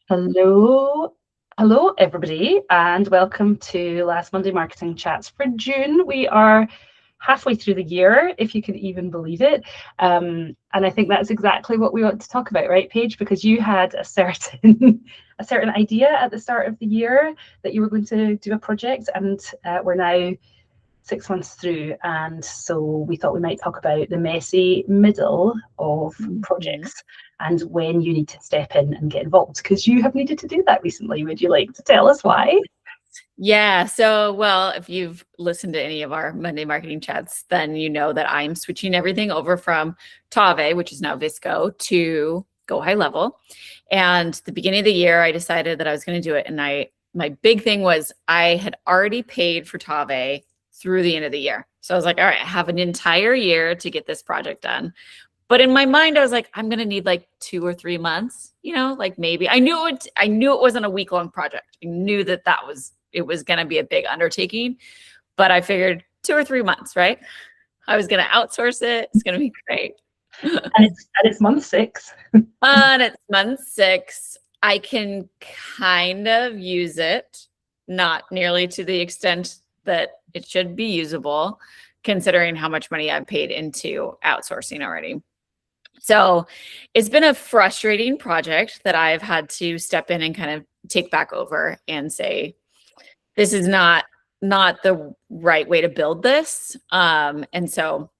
Hello, hello, everybody, and welcome to Last Monday Marketing Chats for June. We are halfway through the year, if you can even believe it. And I think that's exactly what we want to talk about, right, Paige? Because you had a certain a certain idea at the start of the year that you were going to do a project, and we're now 6 months through, and so we thought we might talk about the messy middle of projects and when you need to step in and get involved, because you have needed to do that recently. Would you like to tell us why? Yeah. So, well, if you've listened to any of our Monday marketing chats, then you know that I'm switching everything over from Tave, which is now Visco, to Go High Level. And the beginning of the year, I decided that I was going to do it. And my big thing was I had already paid for Tave through the end of the year. So I was like, all right, I have an entire year to get this project done. But in my mind, I was like, I'm going to need like 2 or 3 months, like maybe I knew it wasn't a week-long project. I knew that it was going to be a big undertaking, but I figured 2 or 3 months, right? I was going to outsource it. It's going to be great. And it's month 6. And it's month 6. I can kind of use it, not nearly to the extent that it should be usable, considering how much money I've paid into outsourcing already. So it's been a frustrating project that I've had to step in and kind of take back over and say, this is not the right way to build this. And so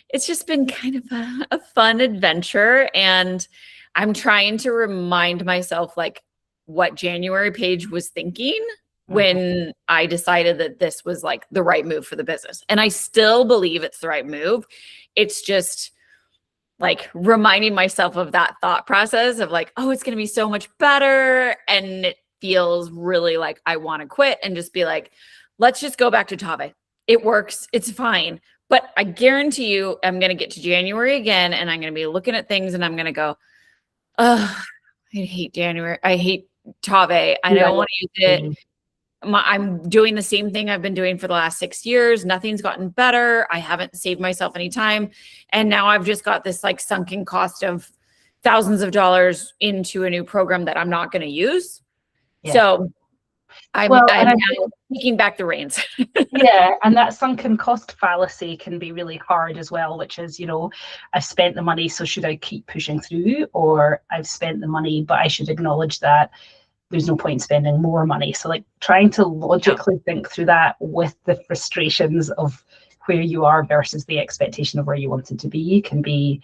it's just been kind of a fun adventure. And I'm trying to remind myself like what January Paige was thinking when I decided that this was like the right move for the business. And I still believe it's the right move. It's just like reminding myself of that thought process of like, oh, it's going to be so much better. And it feels really like I want to quit and just be like, let's just go back to Tave. It works. It's fine. But I guarantee you, I'm going to get to January again and I'm going to be looking at things and I'm going to go, oh, I hate January. I hate Tave. I don't want to use it. I'm doing the same thing I've been doing for the last 6 years. Nothing's gotten better. I haven't saved myself any time. And now I've just got this like sunken cost of thousands of dollars into a new program that I'm not going to use. Yeah. So I'm taking back the reins. Yeah, and that sunken cost fallacy can be really hard as well, which is, I've spent the money, so should I keep pushing through? Or I've spent the money, but I should acknowledge that there's no point spending more money. So like trying to logically think through that with the frustrations of where you are versus the expectation of where you want it to be can be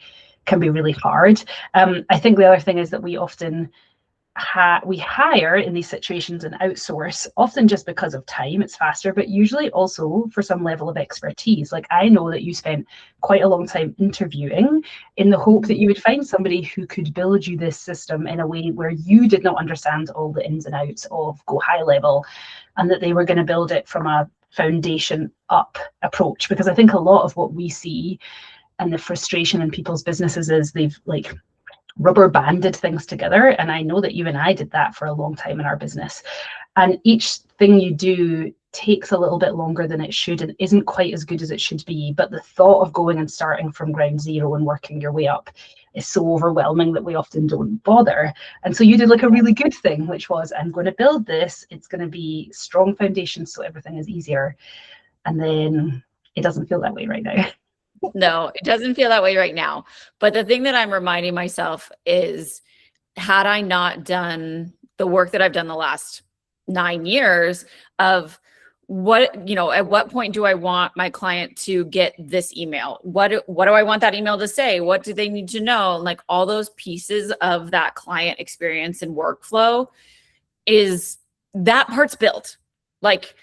really hard. I think the other thing is that we often we hire in these situations and outsource, often just because of time, it's faster, but usually also for some level of expertise. Like I know that you spent quite a long time interviewing in the hope that you would find somebody who could build you this system in a way where you did not understand all the ins and outs of Go High Level, and that they were going to build it from a foundation up approach. Because I think a lot of what we see and the frustration in people's businesses is they've like rubber banded things together. And I know that you and I did that for a long time in our business. And each thing you do takes a little bit longer than it should and isn't quite as good as it should be. But the thought of going and starting from ground zero and working your way up is so overwhelming that we often don't bother. And so you did like a really good thing, which was, I'm going to build this. It's going to be strong foundations so everything is easier. And then it doesn't feel that way right now. No, it doesn't feel that way right now. But the thing that I'm reminding myself is, had I not done the work that I've done the last 9 years of at what point do I want my client to get this email? What do I want that email to say? What do they need to know? Like all those pieces of that client experience and workflow that part's built. Like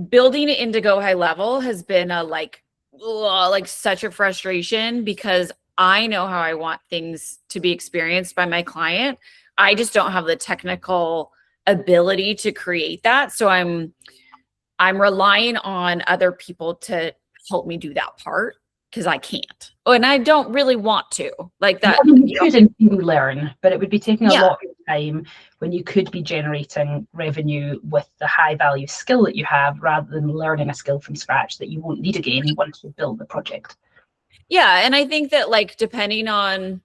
building it into Go High Level has been like such a frustration because I know how I want things to be experienced by my client. I just don't have the technical ability to create that. So I'm relying on other people to help me do that part because I can't. And I don't really want to. Like that. You could and you learn, but it would be taking a lot of time when you could be generating revenue with the high value skill that you have rather than learning a skill from scratch that you won't need again once you build the project. Yeah. And I think that like, depending on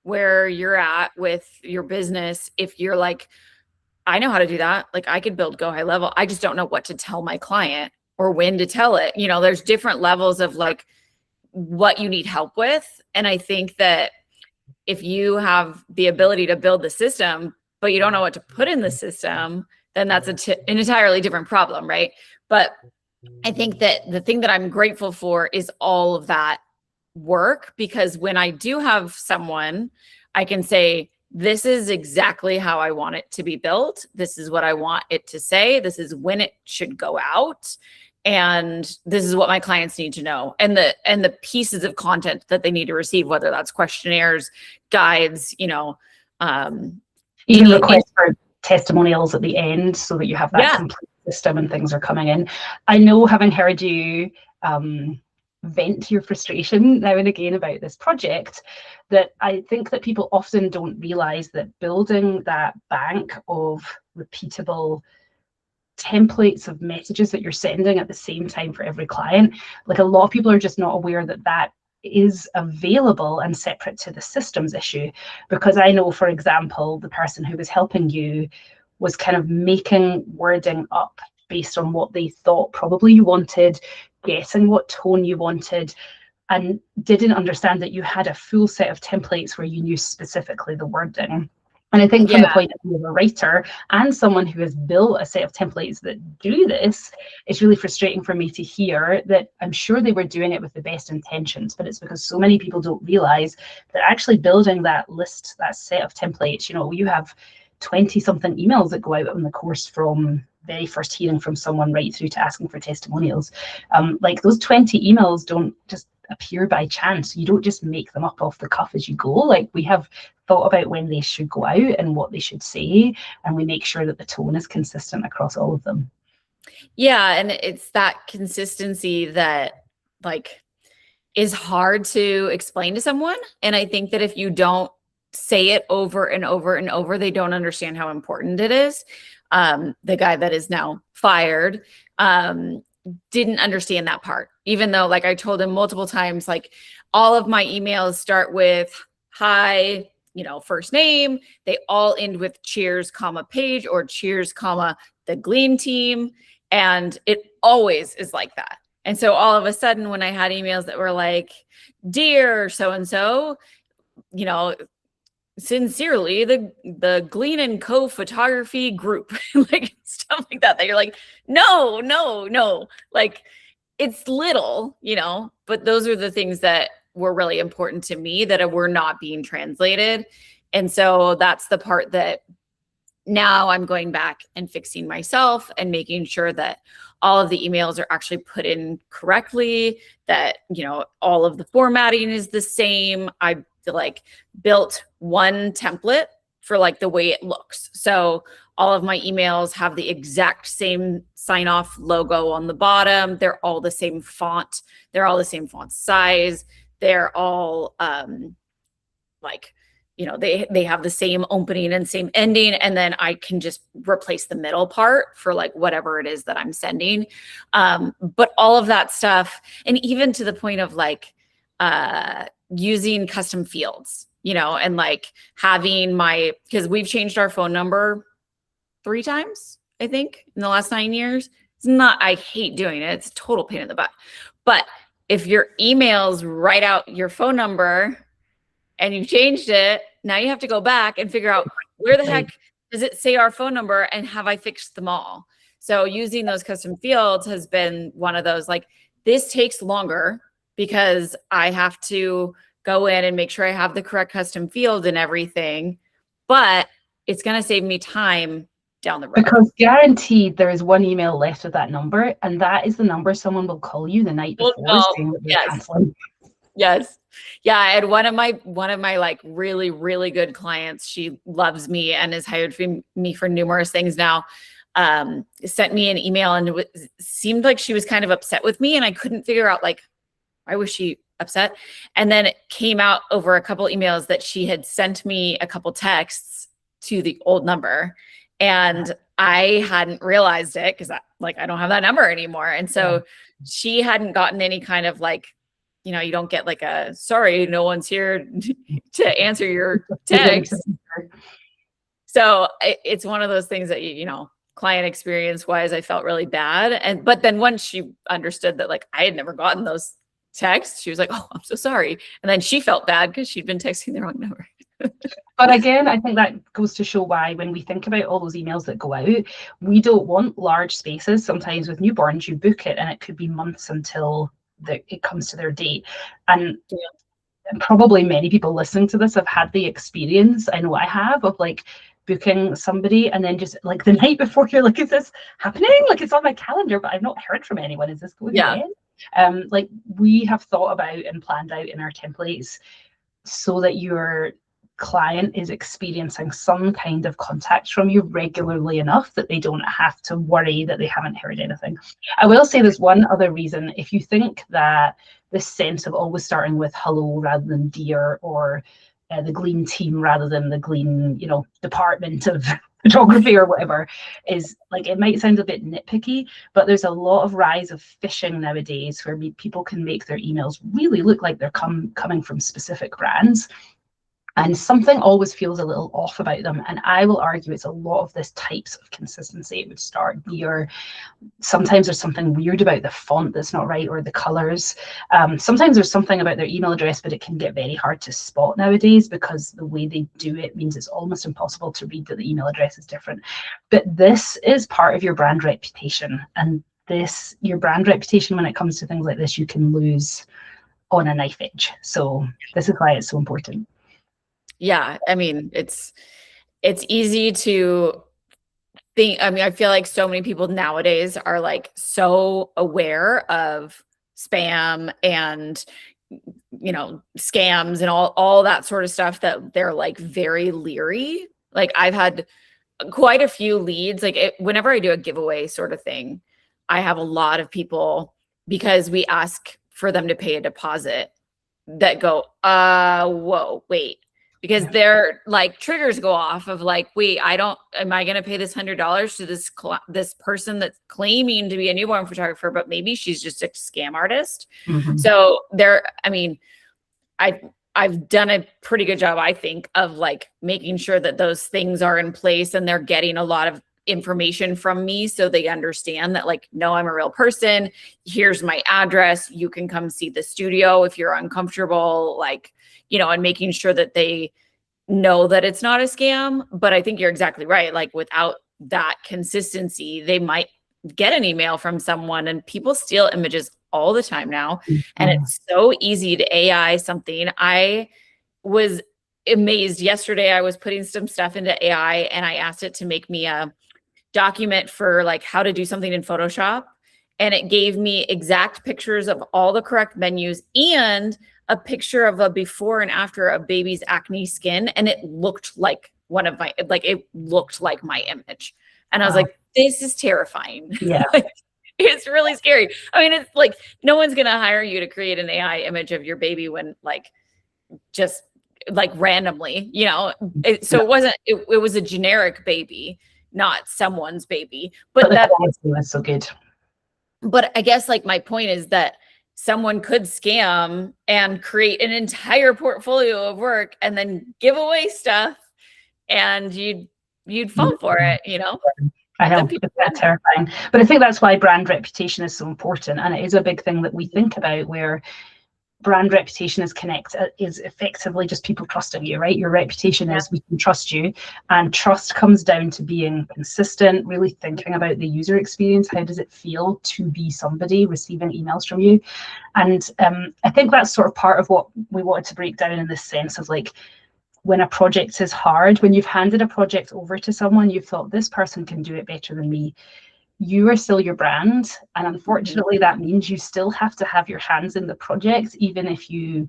where you're at with your business, if you're like, I know how to do that. Like I could build Go High Level. I just don't know what to tell my client or when to tell it. You know, there's different levels of like what you need help with. And I think that if you have the ability to build the system, but you don't know what to put in the system, then that's an entirely different problem, right? But I think that the thing that I'm grateful for is all of that work, because when I do have someone, I can say, this is exactly how I want it to be built. This is what I want it to say. This is when it should go out. And this is what my clients need to know. And the pieces of content that they need to receive, whether that's questionnaires, guides, you know. You can request for testimonials at the end so that you have that complete system and things are coming in. I know, having heard you vent your frustration now and again about this project, that I think that people often don't realize that building that bank of repeatable templates of messages that you're sending at the same time for every client, like a lot of people are just not aware that that is available and separate to the systems issue. Because I know, for example, the person who was helping you was kind of making wording up based on what they thought probably you wanted, guessing what tone you wanted, and didn't understand that you had a full set of templates where you knew specifically the wording. And I think from the point of view of a writer and someone who has built a set of templates that do this, it's really frustrating for me to hear that I'm sure they were doing it with the best intentions, but it's because so many people don't realize that actually building that list, that set of templates, you know, you have 20 something emails that go out on the course from very first hearing from someone right through to asking for testimonials. Like those 20 emails don't just appear by chance. You don't just make them up off the cuff as you go. Like we have thought about when they should go out and what they should say, and we make sure that the tone is consistent across all of them. Yeah, and it's that consistency that like is hard to explain to someone. And I think that if you don't say it over and over and over, they don't understand how important it is. The guy that is now fired didn't understand that part, even though like I told him multiple times, like all of my emails start with hi, you know, first name. They all end with cheers, comma, Paige, or cheers, comma, the Glean team. And it always is like that. And so all of a sudden, when I had emails that were like, dear so-and-so, you know, sincerely, the Glean and Co photography group, like stuff like that you're like, no, like it's little, you know, but those are the things that were really important to me that were not being translated. And so that's the part that now I'm going back and fixing myself and making sure that all of the emails are actually put in correctly, that, you know, all of the formatting is the same. I like built one template for like the way it looks. So all of my emails have the exact same sign off logo on the bottom. They're all the same font. They're all the same font size. They're all like, you know, they have the same opening and same ending. And then I can just replace the middle part for like whatever it is that I'm sending. But all of that stuff, and even to the point of like using custom fields, you know, and like having because we've changed our phone number 3 times, I think, in the last 9 years. It's not, I hate doing it. It's a total pain in the butt. But if your emails write out your phone number and you've changed it, now you have to go back and figure out where the heck does it say our phone number, and have I fixed them all? So using those custom fields has been one of those, like, this takes longer because I have to go in and make sure I have the correct custom field and everything, but it's going to save me time down the road. Because guaranteed there is one email left of that number, and that is the number someone will call you the night before saying that they're canceling. Yes. Yeah. I had one of my like really, really good clients. She loves me and has hired me for numerous things now. Sent me an email, and it seemed like she was kind of upset with me, and I couldn't figure out like, why was she upset? And then it came out over a couple emails that she had sent me a couple texts to the old number, and I hadn't realized it because I don't have that number anymore. And so she hadn't gotten any kind of like, you know, you don't get like a, sorry, no one's here to answer your text. So it's one of those things that, you know, client experience wise, I felt really bad. But then once she understood that, like, I had never gotten those texts, she was like, oh, I'm so sorry. And then she felt bad because she'd been texting the wrong number. But again, I think that goes to show why when we think about all those emails that go out, we don't want large spaces. Sometimes with newborns, you book it and it could be months until it comes to their date. And probably many people listening to this have had the experience, I know I have, of like booking somebody and then just like the night before you're like, is this happening? Like, it's on my calendar, but I've not heard from anyone. Is this going ahead? Like, we have thought about and planned out in our templates so that your client is experiencing some kind of contact from you regularly enough that they don't have to worry that they haven't heard anything. I will say there's one other reason. If you think that this sense of always starting with hello rather than dear, or the Glean team rather than the Glean, you know, department of photography or whatever, is like, it might sound a bit nitpicky, but there's a lot of rise of phishing nowadays where people can make their emails really look like they're coming from specific brands. And something always feels a little off about them. And I will argue it's a lot of this types of consistency. It would start here. Sometimes there's something weird about the font that's not right, or the colors. Sometimes there's something about their email address, but it can get very hard to spot nowadays because the way they do it means it's almost impossible to read that the email address is different. But this is part of your brand reputation. And your brand reputation, when it comes to things like this, you can lose on a knife edge. So this is why it's so important. Yeah, I mean, it's easy to think. I mean, I feel like so many people nowadays are like so aware of spam and, you know, scams and all that sort of stuff that they're like very leery. Like, I've had quite a few leads. Like, whenever I do a giveaway sort of thing, I have a lot of people, because we ask for them to pay a deposit, that go, whoa, wait. Because their like triggers go off of like, wait, am I going to pay this $100 to this person that's claiming to be a newborn photographer, but maybe she's just a scam artist. Mm-hmm. So I mean, I've done a pretty good job, I think, of like making sure that those things are in place and they're getting a lot of information from me so they understand that, like, no, I'm a real person. Here's my address. You can come see the studio if you're uncomfortable, like, you know, and making sure that they know that it's not a scam. But I think you're exactly right. Like, without that consistency, they might get an email from someone, and people steal images all the time now. Mm-hmm. And it's so easy to AI something. I was amazed yesterday. I was putting some stuff into AI and I asked it to make me a document for like how to do something in Photoshop. And it gave me exact pictures of all the correct menus and a picture of a before and after a baby's acne skin. And it looked like it looked like my image. And I was like, this is terrifying. Yeah. It's really scary. I mean, it's like, no one's going to hire you to create an AI image of your baby when like, just like randomly, you know? So it was a generic baby, not someone's baby, but that was so good. But I guess like my point is that someone could scam and create an entire portfolio of work and then give away stuff, and you'd fall for it, you know? I know, it's terrifying. But I think that's why brand reputation is so important. And it is a big thing that we think about, where brand reputation is effectively just people trusting you, right? Your reputation is we can trust you, and trust comes down to being consistent, really thinking about the user experience. How does it feel to be somebody receiving emails from you? And I think that's sort of part of what we wanted to break down, in this sense of like, when a project is hard, when you've handed a project over to someone, you've thought this person can do it better than me. You are still your brand, and unfortunately that means you still have to have your hands in the project, even if you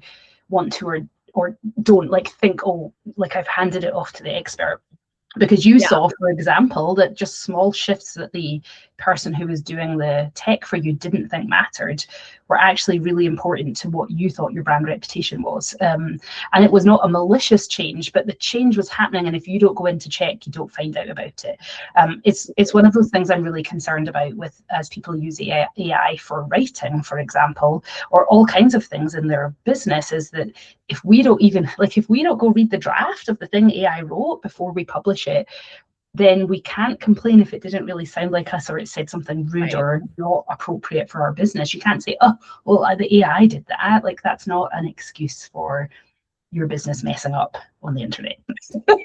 want to or don't, like, think, oh, like, I've handed it off to the expert. Because you saw, for example, that just small shifts that the person who was doing the tech for you didn't think mattered were actually really important to what you thought your brand reputation was. And it was not a malicious change, but the change was happening. And if you don't go in to check, you don't find out about it. It's one of those things I'm really concerned about with, as people use AI for writing, for example, or all kinds of things in their business, is that if we don't go read the draft of the thing AI wrote before we publish bullshit, then we can't complain if it didn't really sound like us or it said something rude or not appropriate for our business. You can't say, oh, well, the AI did that. Like, that's not an excuse for your business messing up on the internet.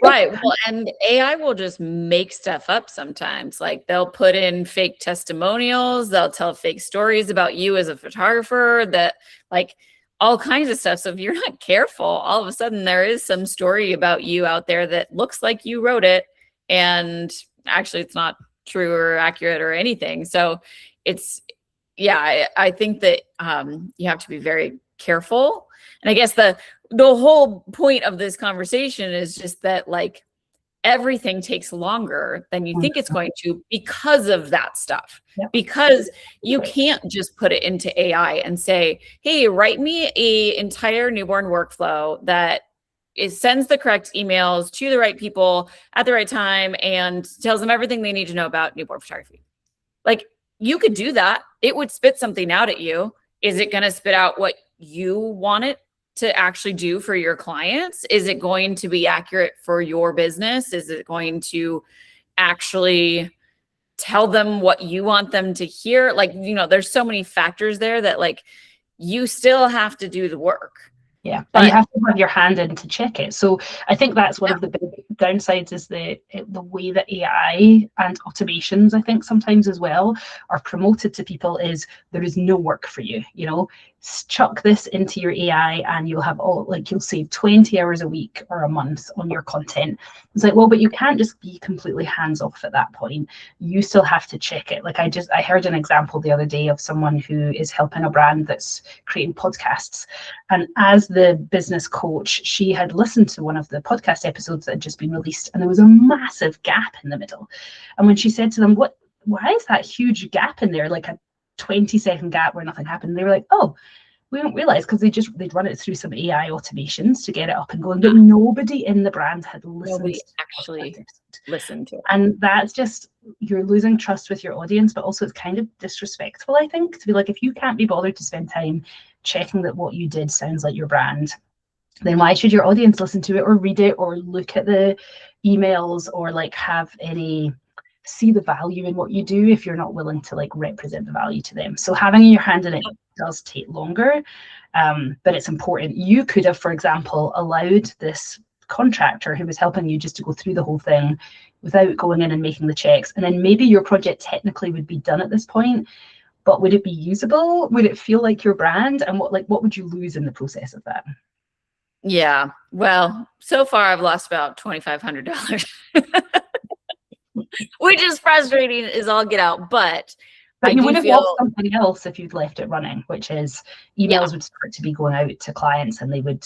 Right. Well, and AI will just make stuff up sometimes. Like, they'll put in fake testimonials, they'll tell fake stories about you as a photographer, that like all kinds of stuff. So if you're not careful, all of a sudden there is some story about you out there that looks like you wrote it, and actually it's not true or accurate or anything. So it's, yeah, I think that you have to be very careful. And I guess the whole point of this conversation is just that, like, everything takes longer than you think it's going to because of that stuff. Yep. Because you can't just put it into AI and say, hey, write me a entire newborn workflow that sends the correct emails to the right people at the right time and tells them everything they need to know about newborn photography. Like, you could do that. It would spit something out at you. Is it going to spit out what you want it to actually do for your clients? Is it going to be accurate for your business? Is it going to actually tell them what you want them to hear? Like, you know, there's so many factors there that, like, you still have to do the work. Yeah, but you have to have your hand in to check it. So I think that's one of the big downsides, is the way that AI and automations, I think sometimes as well, are promoted to people, is there is no work for you. You know, chuck this into your AI and you'll have you'll save 20 hours a week or a month on your content. It's like, well, but you can't just be completely hands off at that point. You still have to check it. Like, I heard an example the other day of someone who is helping a brand that's creating podcasts, and as the business coach, she had listened to one of the podcast episodes that had just been released, and there was a massive gap in the middle. And when she said to them, why is that huge gap in there, like a 20-second gap where nothing happened? They were like, oh, we don't realize, because they'd run it through some AI automations to get it up and going, but nobody in the brand had listened to it. And that's just, you're losing trust with your audience, but also it's kind of disrespectful, I think, to be like, if you can't be bothered to spend time checking that what you did sounds like your brand, then why should your audience listen to it or read it or look at the emails or like see the value in what you do if you're not willing to like represent the value to them? So having your hand in it does take longer, but it's important. You could have, for example, allowed this contractor who was helping you just to go through the whole thing without going in and making the checks, and then maybe your project technically would be done at this point, but would it be usable? Would it feel like your brand? And what would you lose in the process of that? Yeah, well, so far I've lost about $2,500, which is frustrating as all get out. But you would have lost something else if you'd left it running, which is emails would start to be going out to clients and they would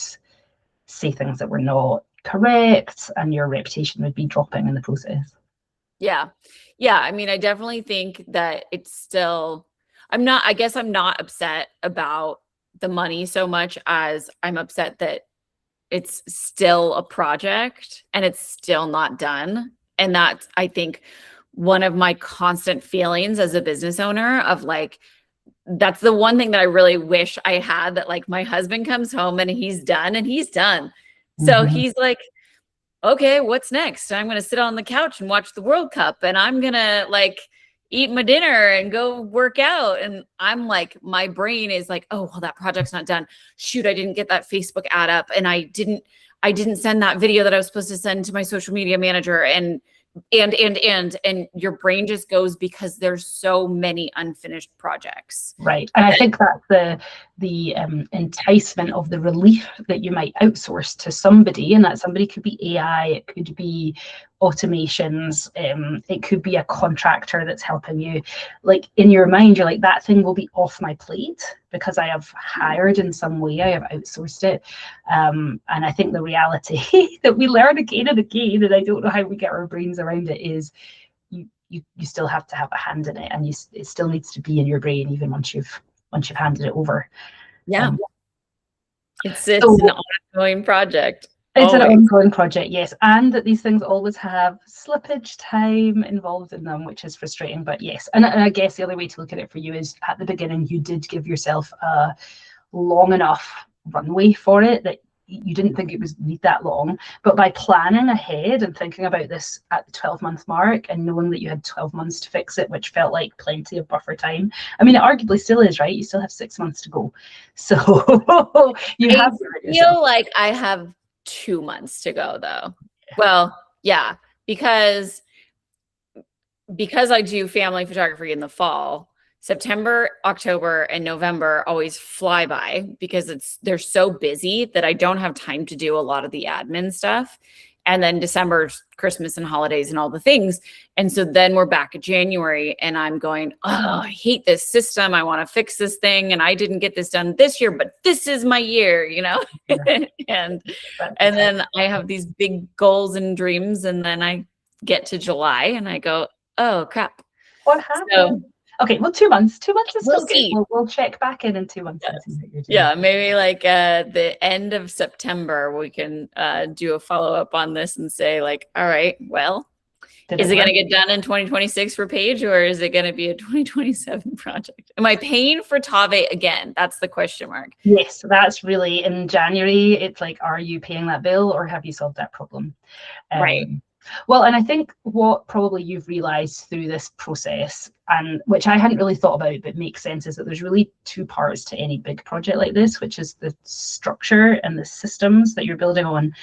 say things that were not correct, and your reputation would be dropping in the process. Yeah. I mean, I definitely think that it's still, I guess I'm not upset about the money so much as I'm upset that it's still a project and it's still not done. And that's, I think, one of my constant feelings as a business owner of like, that's the one thing that I really wish I had, that like my husband comes home and he's done and he's done. So he's like, okay, what's next? I'm going to sit on the couch and watch the World Cup, and I'm going to like eat my dinner and go work out. And I'm like, my brain is like, oh, well, that project's not done. Shoot, I didn't get that Facebook ad up, and I didn't send that video that I was supposed to send to my social media manager, and your brain just goes, because there's so many unfinished projects. Right. And I think that's the enticement of the relief that you might outsource to somebody, and that somebody could be AI, it could be automations, it could be a contractor that's helping you. Like, in your mind, you're like, that thing will be off my plate because I have hired in some way, I have outsourced it. And I think the reality that we learn again and again, and I don't know how we get our brains around it, is you still have to have a hand in it, and it still needs to be in your brain even once you've handed it over. Yeah. It's an ongoing project. It's an ongoing project, yes, and that these things always have slippage time involved in them, which is frustrating, but yes. And I guess the other way to look at it for you is, at the beginning, you did give yourself a long enough runway for it that you didn't think it was need that long, but by planning ahead and thinking about this at the 12-month mark and knowing that you had 12 months to fix it, which felt like plenty of buffer time. I mean, it arguably still is, right? You still have 6 months to go. So I feel like I have 2 months to go though. Well, yeah, because I do family photography in the fall, September, October, and November always fly by because they're so busy that I don't have time to do a lot of the admin stuff. And then December, Christmas and holidays and all the things. And so then we're back in January and I'm going, oh, I hate this system. I want to fix this thing. And I didn't get this done this year, but this is my year, you know? Yeah. and then I have these big goals and dreams. And then I get to July and I go, oh crap. What happened? So, okay, well, 2 months. 2 months is still good. We'll check back in 2 months. Yes. And see what you're doing. Yeah, maybe like the end of September, we can do a follow-up on this and say like, all right, well, is it going to get done in 2026 for Paige, or is it going to be a 2027 project? Am I paying for Tave again? That's the question mark. Yes, that's really in January. It's like, are you paying that bill or have you solved that problem? Right. Well, and I think what probably you've realized through this process, and which I hadn't really thought about, but makes sense, is that there's really two parts to any big project like this, which is the structure and the systems that you're building on,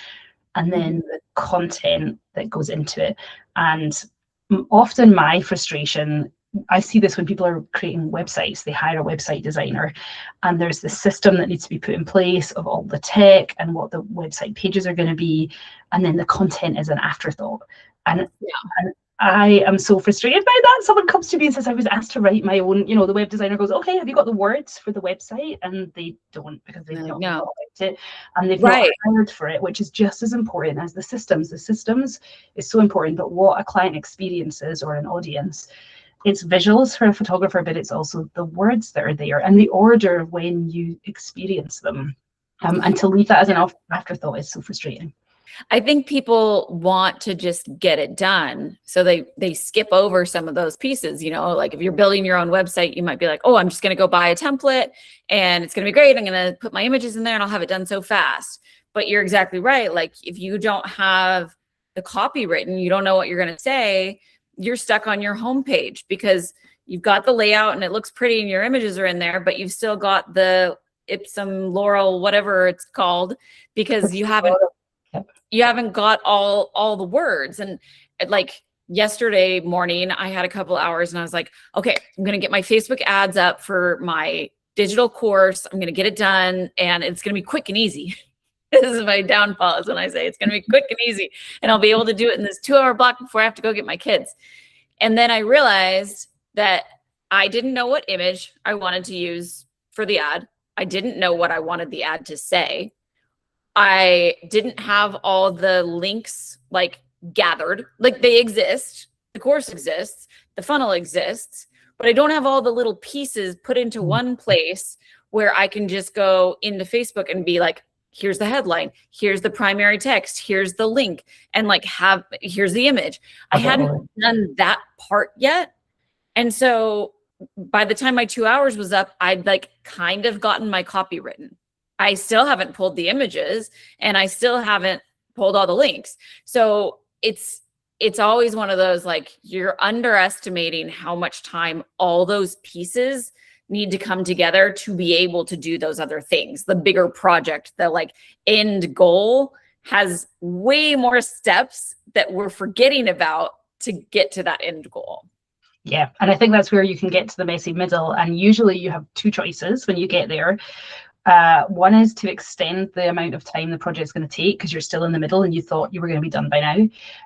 and then the content that goes into it. And often my frustration, I see this when people are creating websites, they hire a website designer and there's the system that needs to be put in place of all the tech and what the website pages are going to be. And then the content is an afterthought. And I am so frustrated by that. Someone comes to me and says, I was asked to write my own, you know, the web designer goes, okay, have you got the words for the website? And they don't, because they've not thought about it. And they've not hired for it, which is just as important as the systems. The systems is so important, but what a client experiences or an audience, it's visuals for a photographer, but it's also the words that are there and the order of when you experience them. And to leave that as an afterthought is so frustrating. I think people want to just get it done. So they skip over some of those pieces, you know, like if you're building your own website, you might be like, oh, I'm just going to go buy a template and it's going to be great. I'm going to put my images in there and I'll have it done so fast. But you're exactly right. Like if you don't have the copy written, you don't know what you're going to say, you're stuck on your homepage because you've got the layout and it looks pretty and your images are in there, but you've still got the Laurel, whatever it's called, because you haven't got all the words. And like yesterday morning, I had a couple hours and I was like, okay, I'm going to get my Facebook ads up for my digital course. I'm going to get it done and it's going to be quick and easy. This is my downfall, is when I say it's going to be quick and easy and I'll be able to do it in this 2-hour block before I have to go get my kids. And then I realized that I didn't know what image I wanted to use for the ad. I didn't know what I wanted the ad to say. I didn't have all the links like gathered, like they exist. The course exists, the funnel exists, but I don't have all the little pieces put into one place where I can just go into Facebook and be like, here's the headline, here's the primary text, here's the link, and like here's the image. I hadn't done that part yet. And so by the time my 2 hours was up, I'd like kind of gotten my copy written. I still haven't pulled the images and I still haven't pulled all the links. So it's always one of those, like, you're underestimating how much time all those pieces need to come together to be able to do those other things. The bigger project, the like end goal, has way more steps that we're forgetting about to get to that end goal. Yeah, and I think that's where you can get to the messy middle. And usually you have two choices when you get there. One is to extend the amount of time the project's going to take because you're still in the middle and you thought you were going to be done by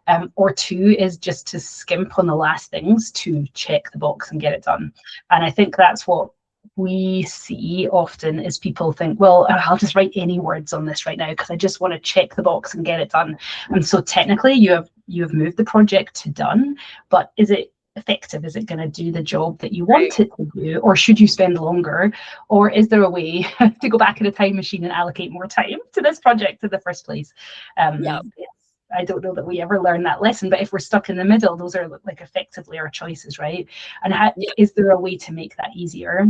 now. Or two is just to skimp on the last things to check the box and get it done. And I think that's what we see often is people think, well, I'll just write any words on this right now because I just want to check the box and get it done. And so technically you have moved the project to done, but is it effective? Is it going to do the job that you want it to do, or should you spend longer, or is there a way to go back in a time machine and allocate more time to this project in the first place? I don't know that we ever learn that lesson, but if we're stuck in the middle, those are like effectively our choices, right? And is there a way to make that easier?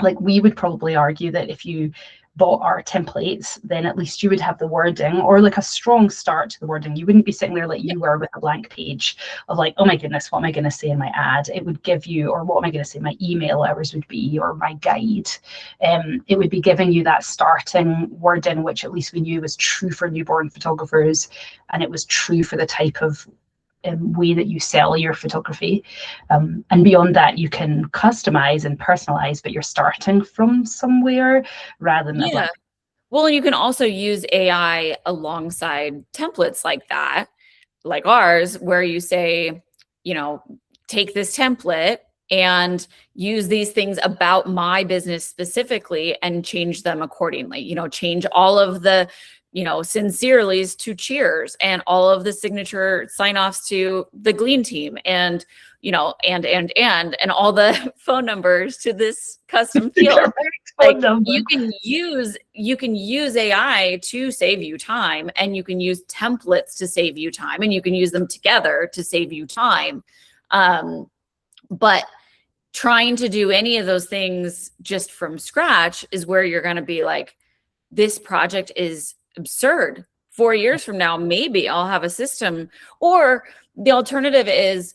Like, we would probably argue that if you bought our templates, then at least you would have the wording, or like a strong start to the wording. You wouldn't be sitting there like you were with a blank page of like, oh my goodness, what am I going to say in my ad? It would give you, or what am I going to say my email hours would be, or my guide. It would be giving you that starting wording, which at least we knew was true for newborn photographers, and it was true for the type of way that you sell your photography. And beyond that, you can customize and personalize, but you're starting from somewhere rather than yeah. Well, and you can also use AI alongside templates like that, like ours, where you say, you know, take this template and use these things about my business specifically and change them accordingly. You know, change all of the, you know, sincerely's to cheers, and all of the signature sign-offs to the Glean team, and, you know, and all the phone numbers to this custom field. Like you can use AI to save you time, and you can use templates to save you time, and you can use them together to save you time. But trying to do any of those things just from scratch is where you're going to be like, this project is absurd. 4 years from now, maybe I'll have a system. Or the alternative is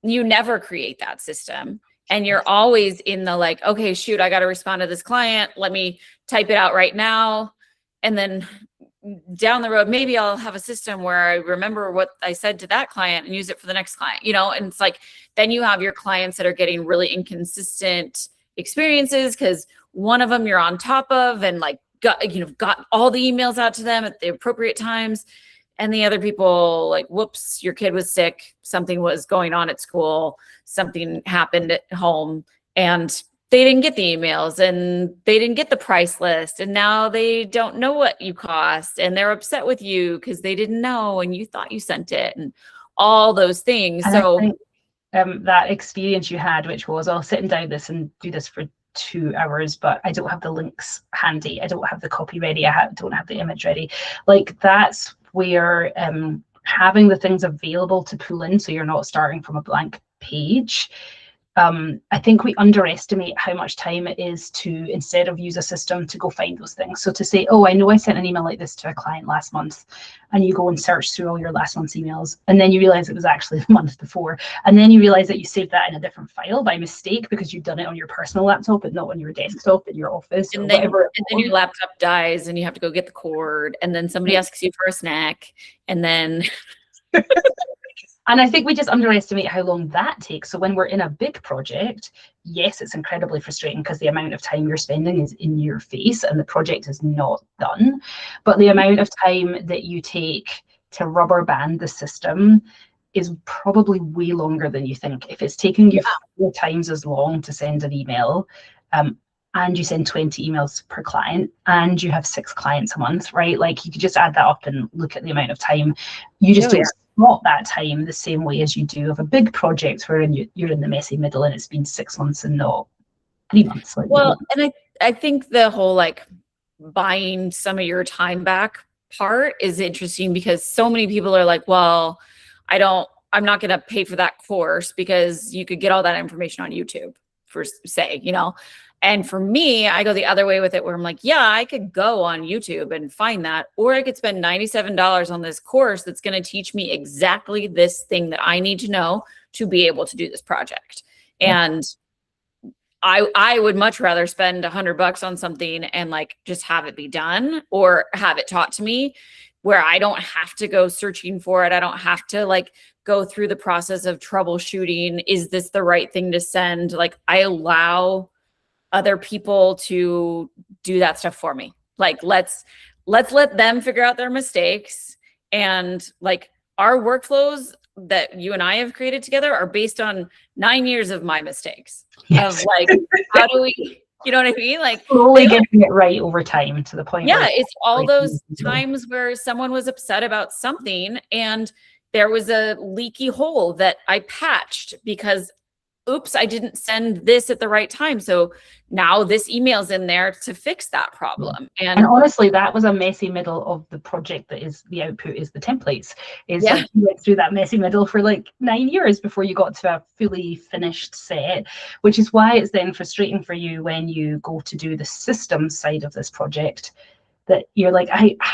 you never create that system, and you're always in the like, okay, shoot, I got to respond to this client. Let me type it out right now. And then down the road, maybe I'll have a system where I remember what I said to that client and use it for the next client, you know? And it's like, then you have your clients that are getting really inconsistent experiences because one of them you're on top of and like, got all the emails out to them at the appropriate times. And the other people like, whoops, your kid was sick. Something was going on at school. Something happened at home, and they didn't get the emails, and they didn't get the price list. And now they don't know what you cost, and they're upset with you because they didn't know and you thought you sent it, and all those things. And so I think, that experience you had, which was, I'll sit and down this and do this for 2 hours, but I don't have the links handy. I don't have the copy ready. Don't have the image ready. Like that's where having the things available to pull in, so you're not starting from a blank page. I think we underestimate how much time it is to, instead of use a system, to go find those things. So to say, oh, I know I sent an email like this to a client last month, and you go and search through all your last month's emails, and then you realize it was actually the month before, and then you realize that you saved that in a different file by mistake because you've done it on your personal laptop but not on your desktop in your office or whatever. And then your laptop dies and you have to go get the cord, and then somebody asks you for a snack, and then And I think we just underestimate how long that takes. So when we're in a big project, yes, it's incredibly frustrating because the amount of time you're spending is in your face and the project is not done. But the amount of time that you take to rubber band the system is probably way longer than you think. If it's taking you 4 times as long to send an email, and you send 20 emails per client, and you have 6 clients a month, right? Like you could just add that up and look at the amount of time. You just don't spot that time the same way as you do of a big project where you're in the messy middle and it's been 6 months and not 3 months. Like, well, and I think the whole like buying some of your time back part is interesting because so many people are like, well, I'm not going to pay for that course because you could get all that information on YouTube, for say, you know. And for me, I go the other way with it where I'm like, yeah, I could go on YouTube and find that, or I could spend $97 on this course that's going to teach me exactly this thing that I need to know to be able to do this project. And I would much rather spend $100 on something and like just have it be done or have it taught to me where I don't have to go searching for it. I don't have to like go through the process of troubleshooting. Is this the right thing to send? Like I allow other people to do that stuff for me. Like let's let them figure out their mistakes. And like our workflows that you and I have created together are based on 9 years of my mistakes. Yes. Of like, how do we, you know what I mean? Like slowly getting it right over time to the point. Yeah, it's all those times where someone was upset about something and there was a leaky hole that I patched because oops, I didn't send this at the right time. So now this email's in there to fix that problem. And honestly, that was a messy middle of the project that is the output is the templates. Is like you went through that messy middle for like 9 years before you got to a fully finished set, which is why it's then frustrating for you when you go to do the system side of this project, that you're like,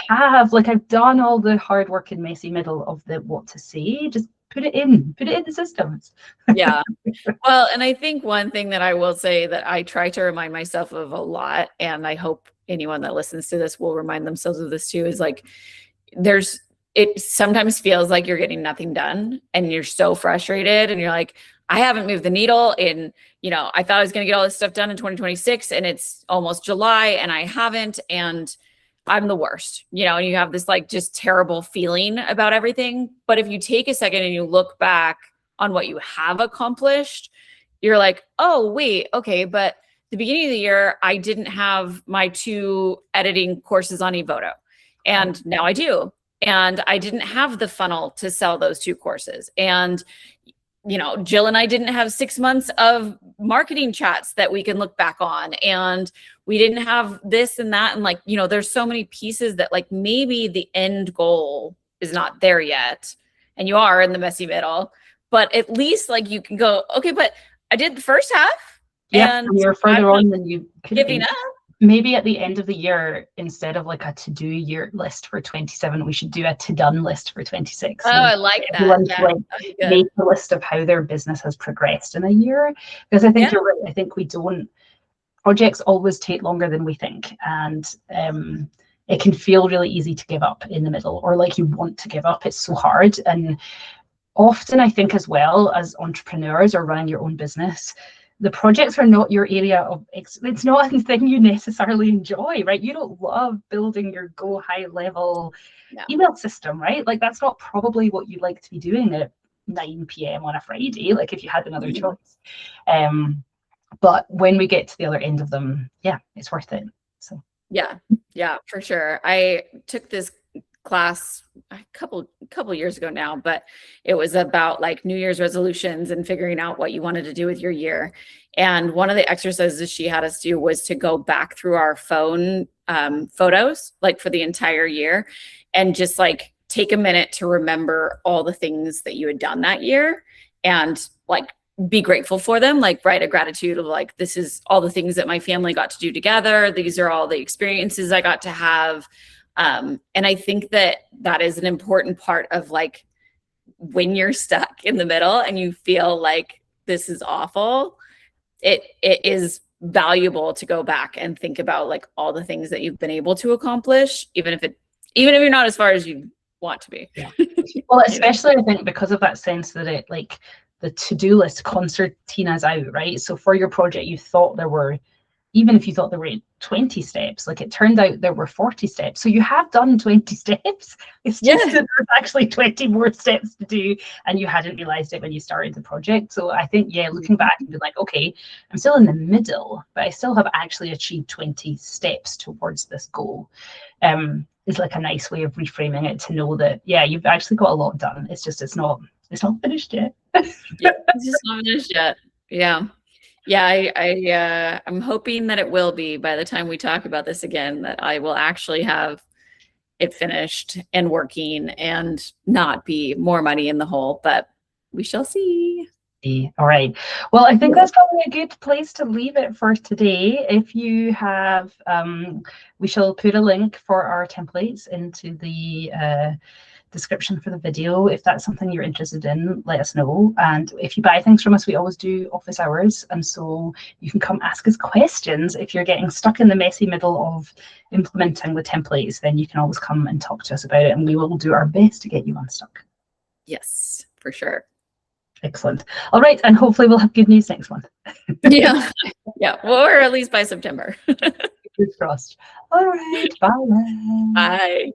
I've done all the hard work in messy middle of the what to say, just put it in the systems. Yeah. Well, and I think one thing that I will say that I try to remind myself of a lot, and I hope anyone that listens to this will remind themselves of this too, is like, it sometimes feels like you're getting nothing done and you're so frustrated and you're like, I haven't moved the needle in, I thought I was going to get all this stuff done in 2026 and it's almost July and I haven't. And I'm the worst, and you have this like just terrible feeling about everything. But if you take a second and you look back on what you have accomplished, you're like, oh, wait, okay. But the beginning of the year, I didn't have my 2 editing courses on eVoto. And now I do. And I didn't have the funnel to sell those 2 courses. And Jill and I didn't have 6 months of marketing chats that we can look back on. And we didn't have this and that. And like, there's so many pieces that like maybe the end goal is not there yet. And you are in the messy middle, but at least like you can go, okay, but I did the first half. Yeah, and you're further on than you could giving be. up. Maybe at the end of the year, instead of like a to-do year list for 27, we should do a to-done list for 26. Oh, I like that. Like, make a list of how their business has progressed in a year. Because I think you're right. I think projects always take longer than we think. And it can feel really easy to give up in the middle, or like you want to give up. It's so hard. And often I think as well as entrepreneurs or running your own business, the projects are not your area of, it's not a thing you necessarily enjoy, right? You don't love building your go high level email system, right? Like that's not probably what you like to be doing at 9 p.m. on a Friday, like if you had another choice. But when we get to the other end of them, it's worth it. So yeah, for sure. I took this class a couple years ago now, but it was about like New Year's resolutions and figuring out what you wanted to do with your year. And one of the exercises she had us do was to go back through our phone photos, like for the entire year, and just like take a minute to remember all the things that you had done that year and like be grateful for them, like write a gratitude of like, this is all the things that my family got to do together. These are all the experiences I got to have. And I think that is an important part of like when you're stuck in the middle and you feel like this is awful, it is valuable to go back and think about like all the things that you've been able to accomplish, even if you're not as far as you want to be. Yeah. Well, especially I think because of that sense that it like the to-do list concertina's out, right? So for your project, you thought there were, even if you thought there were 20 steps, like it turned out there were 40 steps. So you have done 20 steps. It's just that there's actually 20 more steps to do and you hadn't realized it when you started the project. So I think, looking back and be like, okay, I'm still in the middle, but I still have actually achieved 20 steps towards this goal. Is like a nice way of reframing it to know that, you've actually got a lot done. It's just, it's not finished yet. It's just not finished yet. I'm hoping that it will be by the time we talk about this again, that I will actually have it finished and working and not be more money in the hole, but we shall see. All right. Well, I think that's probably a good place to leave it for today. If you have, we shall put a link for our templates into the description for the video. If that's something you're interested in, let us know. And if you buy things from us, we always do office hours, and so you can come ask us questions. If you're getting stuck in the messy middle of implementing the templates, then you can always come and talk to us about it, and we will do our best to get you unstuck. Yes, for sure. Excellent. All right, and hopefully we'll have good news next month. Yeah, or at least by September. Fingers crossed. All right, bye. Bye.